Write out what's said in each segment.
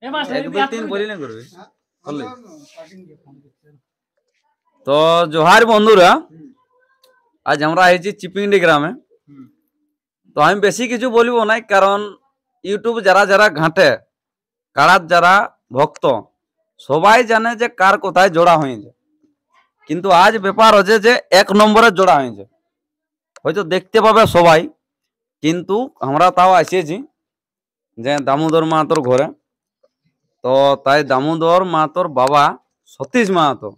এক দুই তিন বলি না করবি বললি। তো জোহার বন্ধুরা, আজ আমরা আইছি চিপিংডি গ্রামে। তো আমি বেশি কিছু বলবো না, কারণ ইউটিউব যারা যারা ঘাঁটে, কারার যারা ভক্ত, সবাই জানে যে কার কোথায় জোড়া হয়েছে। কিন্তু আজ ব্যাপার হচ্ছে যে 1 নম্বরে জোড়া হয়েছে, হয়তো দেখতে পাবে সবাই। কিন্তু আমরা তাও আসিয়েছি যে দামোদর মাহাতোর ঘরে। তো তাই দামোদর মাহাতোর বাবা সতীশ মাহাতো,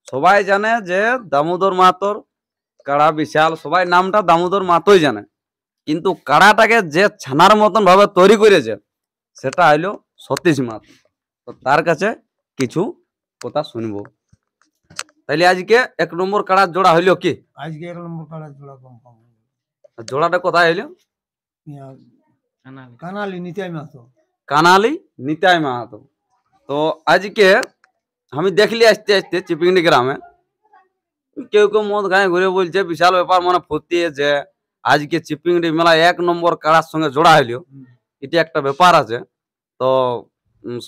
সবাই জানে যে দামোদর মাহাতোর কাড়া বিশাল, সবাই নামটা দামোদর মাহাতোই জানে। কিন্তু কাড়াটাকে যে ছানার মতন ভাবে তৈরি করেছে সেটা হইলো সতীশ মাহাতো। তো তার কাছে কিছু কথা শুনবো। তাইলে আজকে 1 নম্বর কাড়ার জোড়া হইলো কি? আজকে 1 নম্বর কাড়ার জোড়া কনফার্ম। জোড়াটা কোথায় হইলো? কানালি নিতাই মাহাতো। কানালি নিতাই মাহাতো। তো আজকে আমি দেখলি আসতে আসতে চিপিংডি গ্রামে কেউ কেউ মদ গায়ে ঘুরে বলছে বিশাল ব্যাপার, মানে ফুর্তি যে আজকে চিপিংডি মেলা 1 নম্বর কাড়ার সঙ্গে জোড়া হইলো, এটা একটা ব্যাপার আছে। তো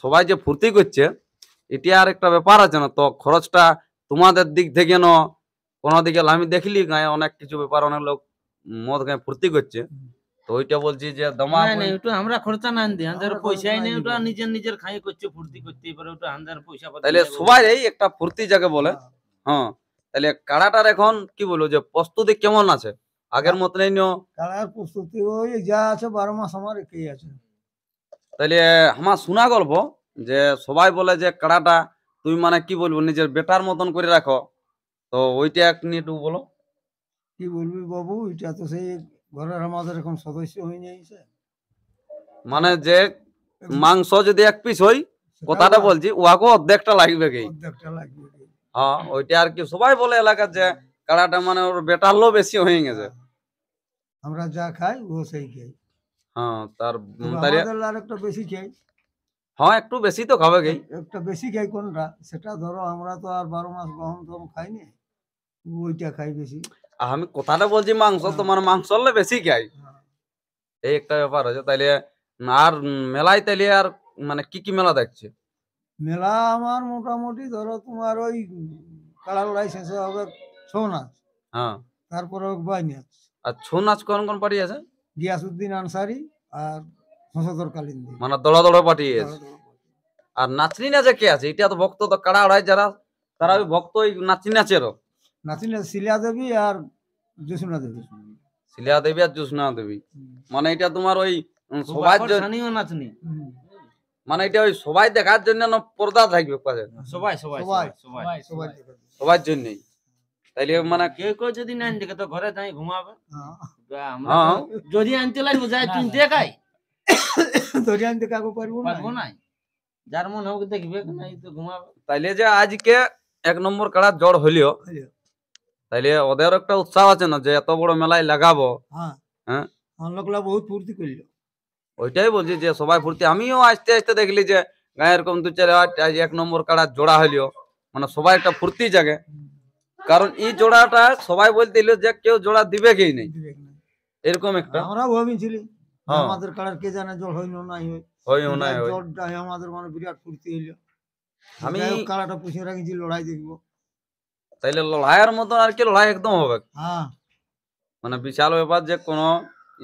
সবাই যে ফুর্তি করছে এটা আর একটা ব্যাপার আছে না। তো খরচটা তোমাদের দিক থেকে ন কোনো দিকে আমি দেখলি গায়ে অনেক কিছু ব্যাপার, অনেক লোক মদ গায়ে ফুর্তি করছে। তো ওইটা বলছি যে দমা না ওটা আমরা খরচা না দিই, আমাদের পয়সাই নেই, ওটা নিজের নিজের খাই করছে, ফুর্তি করতে পারে, ওটা আমাদের পয়সা পাতি। তাইলে সবাই এই একটা ফুর্তি যাকে বলে। হ্যাঁ, তাহলে কাড়াটার এখন কি বলবো যে প্রস্তুতি কেমন আছে? আগের মত নেই নিও কাড়ার প্রস্তুতি ওই যা আছে 12 মাস আমার একই আছে। তাইলে আমার শোনা গল্প যে সবাই বলে যে কাড়াটা তুই মানে কি বলবো নিজের বেটার মতন করে রাখো। তো ওইটা নিয়ে একটু বলো। কি বলবি বাবু, এটা তো সেই ঘরের আমাদের এখন সদস্য হয়ে যাইছে। মানে যে মাংস যদি 1 পিস হই, কথাটা বলছি, ওয়াকে অর্ধেকটা লাগবে কি? অর্ধেকটা লাগবে। হ্যাঁ, ওইটা আর কি সবাই বলে এলাকার যে কাড়াটা মানে ওর বেটার লো বেশি হয়ে গেছে। আমরা যা খাই ও সেই খাই। হ্যাঁ, তার তাহলে আর একটা বেশি খাই। হ্যাঁ, একটু বেশি তো খাবে কি? একটা বেশি খাই কোনটা সেটা ধরো, আমরা তো আর 12 মাস গহম টহম খাই না, ওইটা খাই বেশি। আমি কথাটা বলছি মাংস তো মানে মাংস হলে বেশি খাই, এই একটা ব্যাপার হচ্ছে। তাইলে আর মেলায় তাইলে আর মানে কি কি মেলা দেখছে? মেলা আমার মোটামুটি ধরো তোমার ওই কাড়া লড়াই শেষে হবে ছৌ নাচ, হ্যাঁ, তারপরে বাই নাচ। আর ছৌ নাচ কোন কোন পার্টি আছে? গিয়াসউদ্দিন আনসারি আর হংসধর কালিন্দী, মানে দড়া দড়া পার্টি আছে। আর নাচনি নাচে কে আছে? এটা তো ভক্ত, তো কাড়া ওড়াই যারা তারা ওই ভক্ত ওই নাচনি নাচেরও। নাচি না শিলা দেবী আর জোসনা দেবী। শিলা দেবী আর জ্যোৎস্না দেবী, মানে এটা তোমার ওই সবার জন্য নাচনি, মানে এটা ওই সবাই দেখার জন্য না পর্দা থাকবে কাজে? সবাই সবাই সবাই সবাই সবাই সবার জন্যই। তাইলে মানে কেউ কেউ যদি না দেখে তো ঘরে যাই ঘুমাবে। হ্যাঁ, যদি আনতে লাগবে যাই তুই দেখাই ধরে আনতে কাকু পারবো না, যার মন হোক দেখবে নাই তো ঘুমাবে। তাইলে যে আজকে 1 নম্বর কাড়া জড় হইলো, তাইলে ওদের একটা উৎসাহ আছে না যে এত বড় মেলায় লাগাবো। হ্যাঁ, লোকলা বহুত ফুর্তি করলো। ওইটাই বলছি যে সবাই ফুর্তি। আমিও আসতে আসতে দেখলি যে গায়ে এরকম 2-4 আজ 1 নম্বর কাড়া জোড়া হইলো, মানে সবাই একটা ফুর্তি জাগে। কারণ এই জোড়াটা সবাই বলতেছিল যে কেউ জোড়া দিবে কি নেই, এরকম একটা। আমরা ভাবিছিলি আমাদের কাড়ার কে জানে জল হইল নাই জলটা আমাদের মানে বিরাট ফুর্তি হইলো। আমি কাড়াটা পুষে রাখছি, লড়াই দেখবো। তাইলে লড়াইয়ের মতন আর কি লড়াই একদম হবে, মানে বিশাল ব্যাপার যে কোনো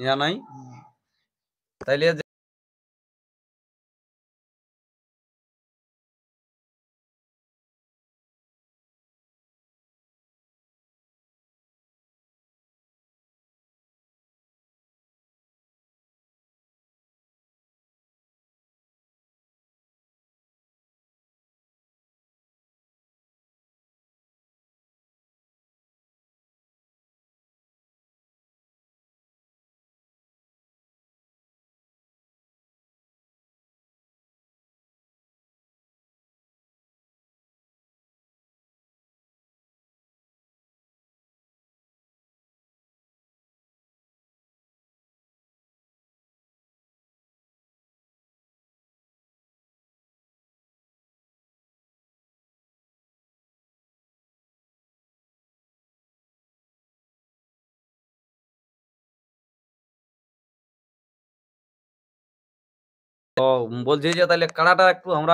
ইয়া নাই। তাইলে বলছি যে তাহলে কাড়াটা একটু আমরা